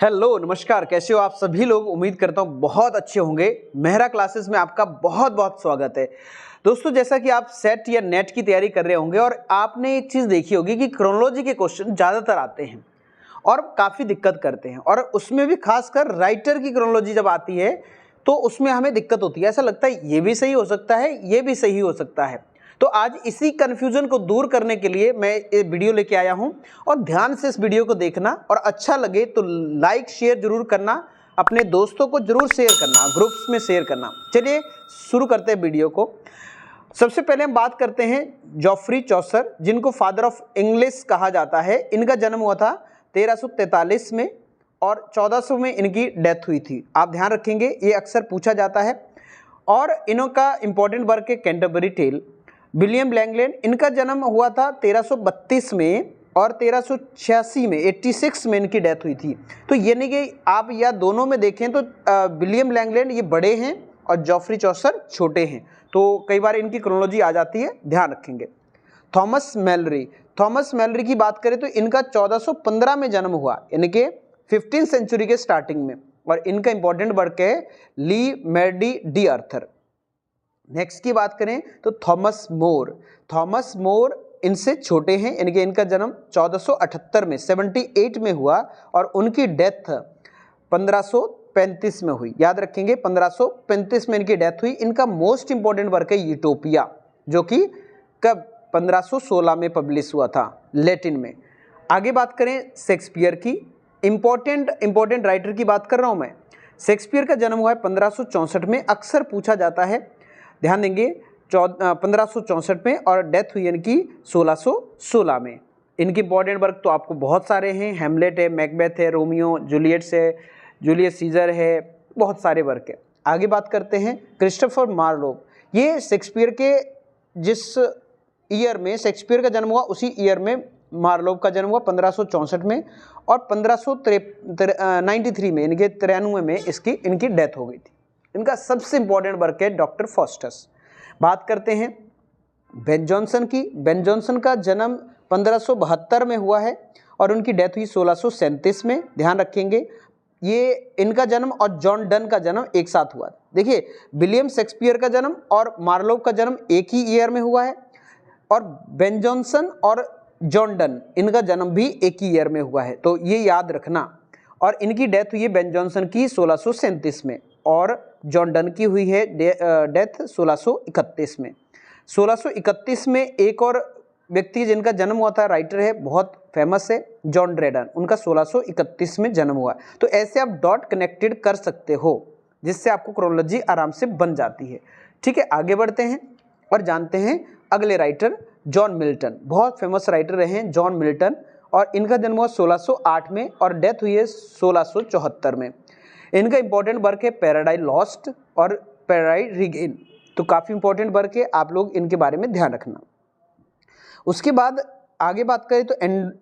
Hello नमस्कार, कैसे हो आप सभी लोग। उम्मीद करता हूँ बहुत अच्छे होंगे। मेहरा क्लासेस में आपका बहुत बहुत स्वागत है। दोस्तों, जैसा कि आप सेट या नेट की तैयारी कर रहे होंगे और आपने एक चीज़ देखी होगी कि क्रोनोलॉजी के क्वेश्चन ज़्यादातर आते हैं और काफ़ी दिक्कत करते हैं, और उसमें भी खासकर राइटर की क्रोनोलॉजी जब आती है तो उसमें हमें दिक्कत होती है। ऐसा लगता है ये भी सही हो सकता है, ये भी सही हो सकता है। तो आज इसी कन्फ्यूजन को दूर करने के लिए मैं ये वीडियो लेके आया हूं, और ध्यान से इस वीडियो को देखना, और अच्छा लगे तो लाइक शेयर जरूर करना, अपने दोस्तों को जरूर शेयर करना, ग्रुप्स में शेयर करना। चलिए शुरू करते हैं वीडियो को। सबसे पहले हम बात करते हैं जॉफ्री चौसर, जिनको फादर ऑफ इंग्लिश कहा जाता है। इनका जन्म हुआ था 1343 में और 1400 में इनकी डेथ हुई थी। आप ध्यान रखेंगे, ये अक्सर पूछा जाता है। और इनका इंपॉर्टेंट वर्क है कैंटरबरी टेल। विलियम लैंगलैंड, इनका जन्म हुआ था 1332 में और 1386 में 86 में इनकी डेथ हुई थी। तो यानी कि आप या दोनों में देखें तो विलियम लैंगलैंड ये बड़े हैं और जॉफ्री चौसर छोटे हैं, तो कई बार इनकी क्रोनोलॉजी आ जाती है, ध्यान रखेंगे। थॉमस मैलरी की बात करें तो इनका 1415 में जन्म हुआ, यानी कि 15th सेंचुरी के स्टार्टिंग में, और इनका इंपॉर्टेंट वर्क है ली मेडी डी अर्थर। नेक्स्ट की बात करें तो थॉमस मोर इनसे छोटे हैं, यानी कि इनका जन्म 1478 में 78 में हुआ और उनकी डेथ 1535 में हुई। याद रखेंगे 1535 में इनकी डेथ हुई। इनका मोस्ट इंपॉर्टेंट वर्क है यूटोपिया, जो कि कब 1516 में पब्लिश हुआ था लैटिन में। आगे बात करें शेक्सपियर की, इंपॉर्टेंट राइटर की बात कर रहा हूं मैं। शेक्सपियर का जन्म हुआ है 1564 में, अक्सर पूछा जाता है, ध्यान देंगे 1564 में, और डेथ हुई इनकी 1616 में। इनके इंपॉर्टेंट वर्क तो आपको बहुत सारे हैं, हैमलेट है, मैकबेथ है, रोमियो जूलियट है, जूलियस सीजर है, बहुत सारे वर्क है। आगे बात करते हैं क्रिस्टोफर मार्लोव। ये शेक्सपियर के जिस ईयर में शेक्सपियर का जन्म हुआ उसी ईयर में मार्लोव का जन्म हुआ 1564 में, और 1593 में, इनके 93 में इनकी डेथ हो गई थी। इनका सबसे इंपॉर्टेंट वर्क है डॉक्टर फॉस्टस। बात करते हैं बेन जॉनसन की। बेन जॉनसन का जन्म 1572 में हुआ है और उनकी डेथ हुई 1637 में। ध्यान रखेंगे, ये इनका जन्म और जॉन डन का जन्म एक साथ हुआ। देखिए, विलियम शेक्सपियर का जन्म और मार्लोव का जन्म एक ही ईयर में हुआ है, और बेन जॉनसन और जॉन डन इनका जन्म भी एक ही ईयर में हुआ है, तो ये याद रखना। और इनकी डेथ हुई है बेन जॉनसन की 1637 में, और जॉन डन की हुई है डेथ 1631 में। 1631 में एक और व्यक्ति जिनका जन्म हुआ था, राइटर है, बहुत फेमस है, जॉन ड्रेडन, उनका 1631 में जन्म हुआ। तो ऐसे आप डॉट कनेक्टेड कर सकते हो, जिससे आपको क्रोनोलॉजी आराम से बन जाती है। ठीक है, आगे बढ़ते हैं और जानते हैं अगले राइटर जॉन मिल्टन। बहुत फेमस राइटर रहे हैं जॉन मिल्टन, और इनका जन्म हुआ 1608 में और डेथ हुई है 1674 में। इनका इंपॉर्टेंट वर्क है पैराडाइज लॉस्ट और पैराडाइज रीगेन, तो काफ़ी इंपॉर्टेंट वर्क है, आप लोग इनके बारे में ध्यान रखना। उसके बाद आगे बात करें तो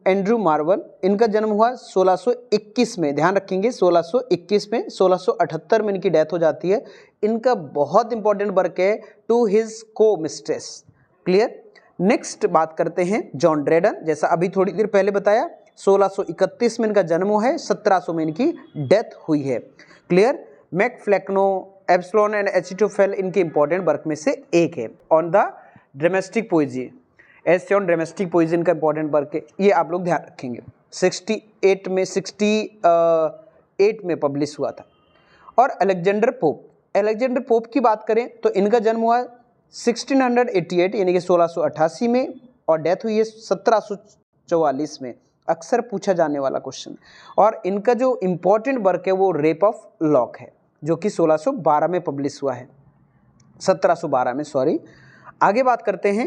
एंड्रू मार्वल, इनका जन्म हुआ 1621 में। ध्यान रखेंगे 1621 में, 1678 में इनकी डेथ हो जाती है। इनका बहुत इंपॉर्टेंट वर्क है टू हिज को मिस्ट्रेस। क्लियर। नेक्स्ट बात करते हैं जॉन ड्रेडन, जैसा अभी थोड़ी देर पहले बताया, 1631 में इनका जन्म हुआ है, 1700 में इनकी डेथ हुई है। क्लियर। मैकफ्लेक्नो, एप्सिलॉन एंड एचिटोफेल इनके इंपॉर्टेंट वर्क में से एक है। ऑन द ड्रामेटिक पोएजी, ऐसे ऑन ड्रामेटिक पोएजी इनका इंपॉर्टेंट वर्क है, ये आप लोग ध्यान रखेंगे। 68 में पब्लिश हुआ था। और अलेक्जेंडर पोप की बात करें तो इनका जन्म हुआ 1688 यानी कि 1688 में, और डेथ हुई है 1744 में। अक्सर पूछा जाने वाला क्वेश्चन। और इनका जो इंपॉर्टेंट वर्क है वो रेप ऑफ लॉक है, जो कि 1612 में पब्लिश हुआ है, 1712 में, सॉरी। आगे बात करते हैं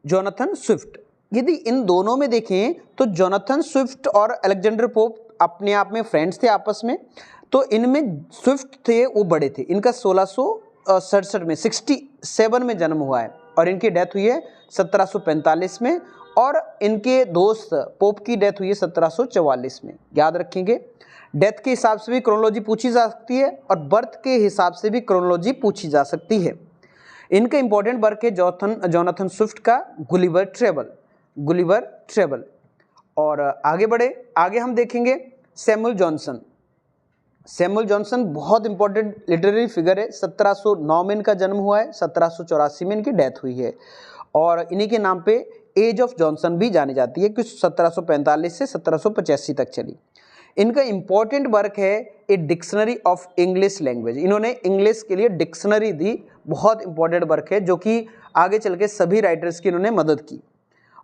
जोनाथन स्विफ्ट। यदि इन दोनों में देखें तो जोनाथन स्विफ्ट और अलेक्जेंडर पोप अपने आप में फ्रेंड्स थे आपस में, तो इनमें स्विफ्ट थे वो बड़े थे। इनका 1667 में 67 में जन्म हुआ है और इनकी डेथ हुई है 1745 में, और इनके दोस्त पोप की डेथ हुई है 1744 में। याद रखेंगे, डेथ के हिसाब से भी क्रोनोलॉजी पूछी जा सकती है और बर्थ के हिसाब से भी क्रोनोलॉजी पूछी जा सकती है। इनका इंपॉर्टेंट वर्क है जोनाथन स्विफ्ट का गुलिवर ट्रेवल। और आगे बढ़े, आगे हम देखेंगे सैमुअल जॉनसन। सैमुअल जॉनसन बहुत इंपॉर्टेंट लिटरेरी फिगर है। 1709 में इनका जन्म हुआ है, 1784 में इनकी डेथ हुई है और इन्हीं के नाम पे एज ऑफ जॉनसन भी जानी जाती है, कुछ 1745 से 1785 तक चली। इनका इंपॉर्टेंट वर्क है a dictionary of English language. इन्होंने इंग्लिश के लिए डिक्शनरी दी, बहुत इंपॉर्टेंट वर्क है जो कि आगे चल के सभी राइटर्स की इन्होंने मदद की।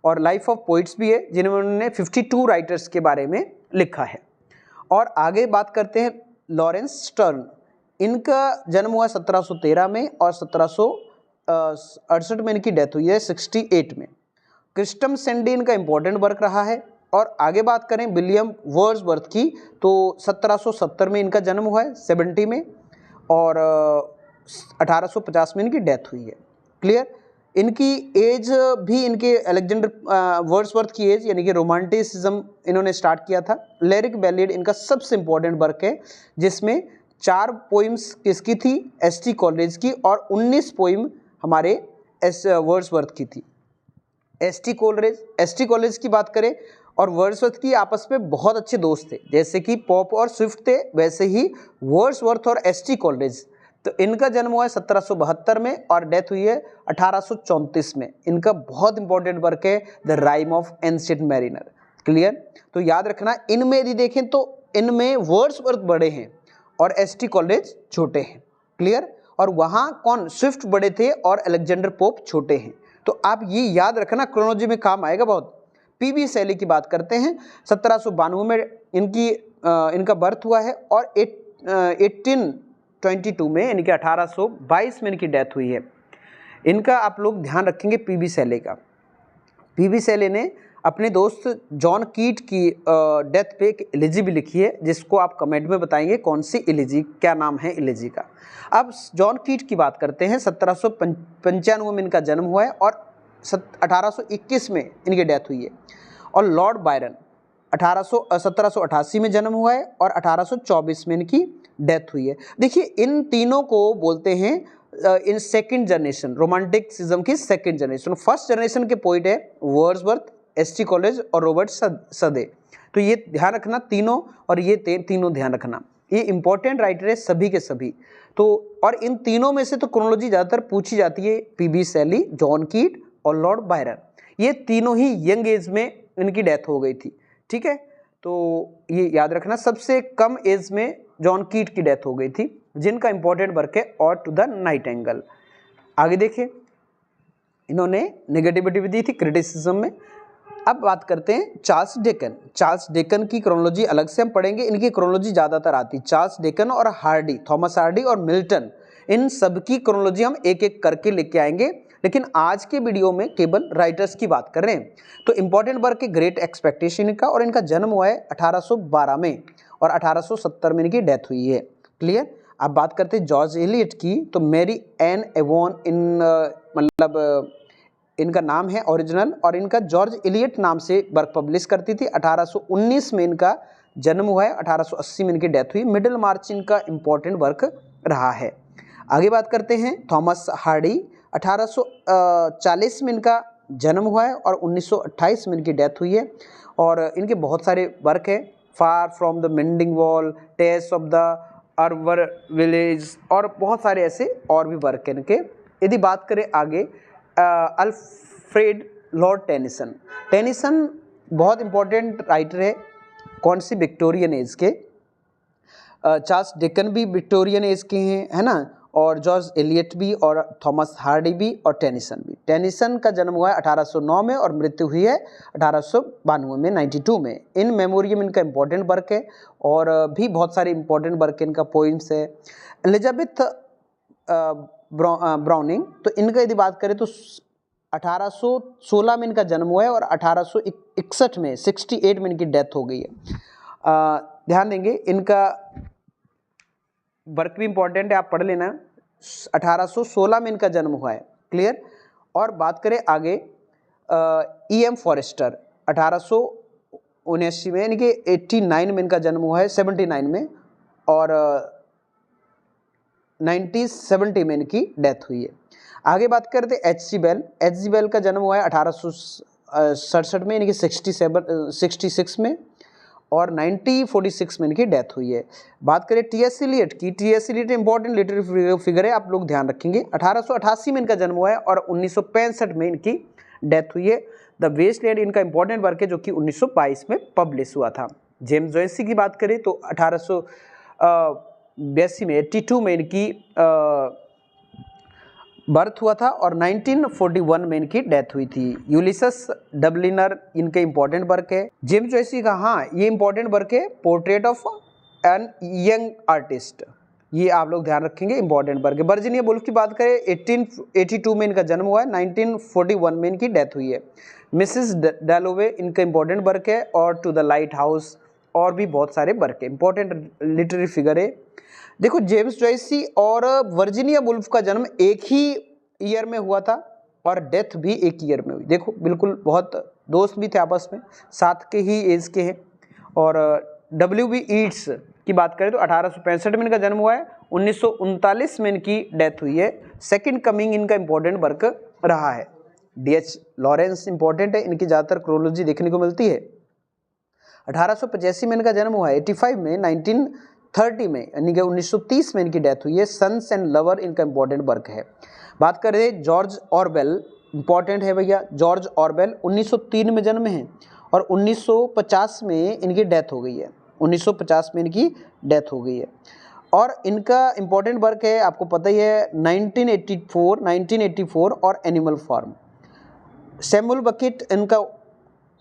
और लाइफ ऑफ पोइट्स भी है जिन्होंने 52 राइटर्स के बारे में लिखा है। और आगे बात करते हैं लॉरेंस स्टर्न। इनका जन्म हुआ 1713 में और 1768 में इनकी डेथ हुई है 68 में। क्रिस्टम सैंडी इनका इंपॉर्टेंट वर्क रहा है। और आगे बात करें विलियम वर्ड्सवर्थ की तो 1770 में इनका जन्म हुआ है 70 में और 1850 में इनकी डेथ हुई है। क्लियर। इनकी एज भी इनके अलेक्जेंडर वर्ड्सवर्थ की एज यानी कि रोमांटिसिज्म इन्होंने स्टार्ट किया था। लिरिक बैलेड इनका सबसे इंपॉर्टेंट वर्क है जिसमें 4 पोइम्स किसकी थी, एस.टी. कॉलेज की और 19 पोइम हमारे वर्ड्सवर्थ की थी। एस.टी. कॉलेज की बात करें और वर्ड्सवर्थ की आपस में बहुत अच्छे दोस्त थे, जैसे कि पॉप और स्विफ्ट थे वैसे ही वर्ड्सवर्थ और एस.टी. कॉलेज। तो इनका जन्म हुआ है 1772 में और डेथ हुई है 1834 में। इनका बहुत इंपॉर्टेंट वर्क है the rhyme of ancient mariner. Clear. तो याद रखना इनमें यदि देखें तो इनमें वर्ड्सवर्थ बड़े हैं और एस.टी. कॉलेज छोटे हैं। क्लियर। और वहाँ कौन, स्विफ्ट बड़े थे और अलेक्जेंडर पोप छोटे हैं। तो आप ये याद रखना, क्रोनोलॉजी में काम आएगा बहुत। पी.बी. शैली की बात करते हैं, 1792 में इनका बर्थ हुआ है और 1822 में इनके 1822 में इनकी डेथ हुई है। इनका आप लोग ध्यान रखेंगे पी.बी. शैली का। पी.बी. शैली ने अपने दोस्त जॉन कीट की डेथ पे एक इलेजी भी लिखी है, जिसको आप कमेंट में बताएंगे कौन सी इलेजी, क्या नाम है इलेजी का। अब जॉन कीट की बात करते हैं, 1795 में इनका जन्म हुआ है और 1821 में इनकी डेथ हुई है। और लॉर्ड बायरन 1788 में जन्म हुआ है और 1824 में इनकी डेथ हुई है। देखिए इन तीनों को बोलते हैं इन सेकंड जनरेशन, रोमांटिसिज्म की सेकंड जनरेशन। फर्स्ट जनरेशन के पोइट है वर्ड्सवर्थ, एस.टी. कॉलेज और रॉबर्ट सदे। तो ये ध्यान रखना तीनों, और ये तीनों ध्यान रखना, ये इंपॉर्टेंट राइटर है सभी के सभी। तो और इन तीनों में से तो क्रोनोलॉजी ज़्यादातर पूछी जाती है, पी.बी. शैली, जॉन कीट और लॉर्ड बायरन। ये तीनों ही यंग एज में इनकी डेथ हो गई थी। ठीक है, तो ये याद रखना। सबसे कम एज में जॉन कीट की डेथ हो गई थी, जिनका इंपॉर्टेंट वर्क है ode to the nightingale. आगे देखिए, इन्होंने नेगेटिविटी भी दी थी क्रिटिसिज्म में। अब बात करते हैं चार्ल्स डिकन। चार्ल्स डिकन की क्रोनोलॉजी अलग से हम पढ़ेंगे, इनकी क्रोनोलॉजी ज़्यादातर आती। चार्ल्स डिकन और हार्डी, थॉमस हार्डी और मिल्टन, इन सब की क्रोनोलॉजी हम एक एक करके लेके आएंगे, लेकिन आज के वीडियो में केवल राइटर्स की बात कर रहे हैं। तो इंपॉर्टेंट वर्क है ग्रेट एक्सपेक्टेशन का, और इनका जन्म हुआ है 1812 में और 1870 में इनकी डेथ हुई है। क्लियर। अब बात करते हैं जॉर्ज एलियट की, तो मैरी एन एवॉन मतलब इनका नाम है ओरिजिनल, और इनका जॉर्ज एलियट नाम से वर्क पब्लिश करती थी। 1819 में इनका जन्म हुआ है, 1880 में इनकी डेथ हुई। मिडिल मार्च इनका इंपॉर्टेंट वर्क रहा है। आगे बात करते हैं थॉमस हार्डी, 1840 में इनका जन्म हुआ है और 1928 में इनकी डेथ हुई है। और इनके बहुत सारे वर्क है, far from the mending wall, test of the अर्वर विलेज, और बहुत सारे ऐसे और भी वर्क है इनके। यदि बात करें आगे, अल्फ्रेड लॉर्ड टेनिसन। टेनिसन बहुत इंपॉर्टेंट राइटर है, कौन सी, विक्टोरियन एज के। चार्ल्स डिकन भी विक्टोरियन एज के हैं, है ना, और जॉर्ज एलियट भी, और थॉमस हार्डी भी, और टेनिसन भी। टेनिसन का जन्म हुआ है 1809 में और मृत्यु हुई है 1892 में, 92 में। इन मेमोरियम इनका इंपॉर्टेंट वर्क है, और भी बहुत सारे इंपॉर्टेंट वर्क इनका पोइम्स है। एलिजाबेथ ब्राउनिंग, तो इनका यदि बात करें तो 1816 में इनका जन्म हुआ है और 1861 में 68 में इनकी डेथ हो गई है। ध्यान देंगे, इनका वर्क भी इंपॉर्टेंट है, आप पढ़ लेना। 1816 में इनका जन्म हुआ है। क्लियर। और बात करें आगे, E.M. फॉरेस्टर 1879 में, यानी कि 89 में इनका जन्म हुआ है, 79 में, और 1970 में इनकी डेथ हुई है। आगे बात करते हैं H.G. बेल। H.G. बेल का जन्म हुआ है 1867 में, यानी कि 66 में, और 1946 में इनकी डेथ हुई है। बात करें टी.एस. इलियट की, T S. Eliot important literary figure है, आप लोग ध्यान रखेंगे। 1888 में इनका जन्म हुआ है और 1965 में इनकी डेथ हुई है। द वेस्टलैंड इनका इंपॉर्टेंट वर्क है जो कि 1922 में पब्लिश हुआ था। जेम्स जॉयसी की बात करें तो 1882 में 82 में इनकी बर्थ हुआ था और 1941 में इनकी डेथ हुई थी। यूलिसस डबलिनर इनके इंपॉर्टेंट वर्क है। जेम्स जॉयसी का, हाँ, ये इंपॉर्टेंट वर्क है, portrait of an young artist, ये आप लोग ध्यान रखेंगे, इंपॉर्टेंट वर्क है। वर्जीनिया वुल्फ की बात करें 1882 में इनका जन्म हुआ है, 1941 में इनकी डेथ हुई है। मिसिस डैलोवे इनका इंपॉर्टेंट वर्क है और टू द लाइट हाउस, और भी बहुत सारे वर्क है, इंपॉर्टेंट लिटरेरी फिगर है। देखो, जेम्स जॉयसी और वर्जीनिया वुल्फ का जन्म एक ही ईयर में हुआ था और डेथ भी एक ईयर में हुई। देखो, बिल्कुल बहुत दोस्त भी थे आपस में, साथ के ही एज के हैं। और W.B. ईट्स की बात करें तो 1865 में इनका जन्म हुआ है, 1939 में इनकी डेथ हुई है। सेकंड कमिंग इनका इंपॉर्टेंट वर्क रहा है। D.H. लॉरेंस इंपॉर्टेंट है, इनकी ज़्यादातर क्रोनोलॉजी देखने को मिलती है। 1885 में इनका जन्म हुआ है, 85 में, 1930 में, यानी कि 1930 में इनकी डेथ हुई है। सन्स एंड लवर इनका इंपॉर्टेंट वर्क है। बात करें जॉर्ज ऑरवेल, इंपॉर्टेंट है भैया, जॉर्ज ऑरवेल 1903 में जन्म है और 1950 में इनकी डेथ हो गई है। 1950 में इनकी डेथ हो गई है और इनका इंपॉर्टेंट वर्क है, आपको पता ही है, 1984 और एनिमल फार्म। सैमुअल बकेट इनका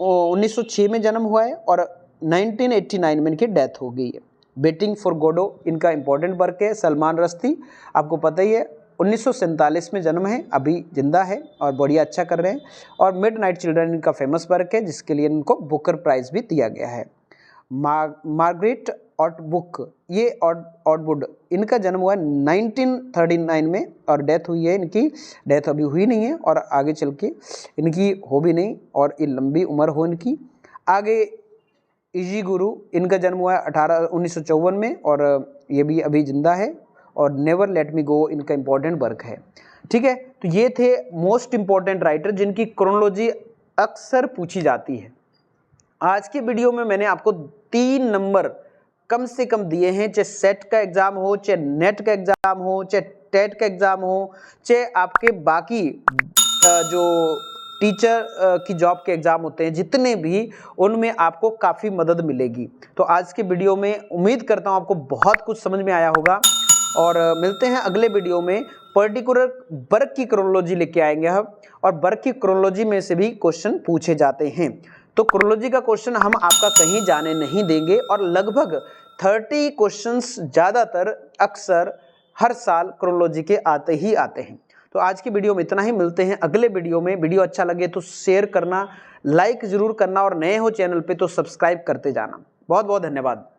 1906 में जन्म हुआ है और 1989 में इनकी डेथ हो गई है। वेटिंग फॉर गोडो इनका इंपॉर्टेंट वर्क है। सलमान रश्दी, आपको पता ही है, 1947 में जन्म है, अभी जिंदा है और बढ़िया अच्छा कर रहे हैं। और मिडनाइट चिल्ड्रन इनका फेमस वर्क है जिसके लिए इनको बुकर प्राइज भी दिया गया है। मार्गरेट ऑटवुड, ये ऑटवुड, इनका जन्म हुआ है 1939 में और डेथ हुई है, इनकी डेथ अभी हुई नहीं है और आगे चल के इनकी हो भी नहीं, और ये लंबी उम्र हो इनकी। आगे इजी गुरु, इनका जन्म हुआ है 1954 में और ये भी अभी जिंदा है। और नेवर लेट मी गो इनका इंपॉर्टेंट वर्क है। ठीक है, तो ये थे मोस्ट इंपॉर्टेंट राइटर जिनकी क्रोनोलॉजी अक्सर पूछी जाती है। आज के वीडियो में मैंने आपको 3 नंबर कम से कम दिए हैं, चाहे सेट का एग्जाम हो, चाहे नेट का एग्जाम हो, चाहे टेट का एग्जाम हो, चाहे आपके बाकी जो टीचर की जॉब के एग्जाम होते हैं, जितने भी, उनमें आपको काफ़ी मदद मिलेगी। तो आज के वीडियो में उम्मीद करता हूँ आपको बहुत कुछ समझ में आया होगा और मिलते हैं अगले वीडियो में। पर्टिकुलर वर्ग की क्रोनोलॉजी लेके आएंगे हम, और वर्ग की क्रोनोलॉजी में से भी क्वेश्चन पूछे जाते हैं। तो क्रोनोलॉजी का क्वेश्चन हम आपका कहीं जाने नहीं देंगे और लगभग 30 क्वेश्चंस ज़्यादातर अक्सर हर साल क्रोनोलॉजी के आते ही आते हैं। तो आज की वीडियो में इतना ही, मिलते हैं अगले वीडियो में। वीडियो अच्छा लगे तो शेयर करना, लाइक ज़रूर करना और नए हो चैनल पे तो सब्सक्राइब करते जाना। बहुत बहुत धन्यवाद।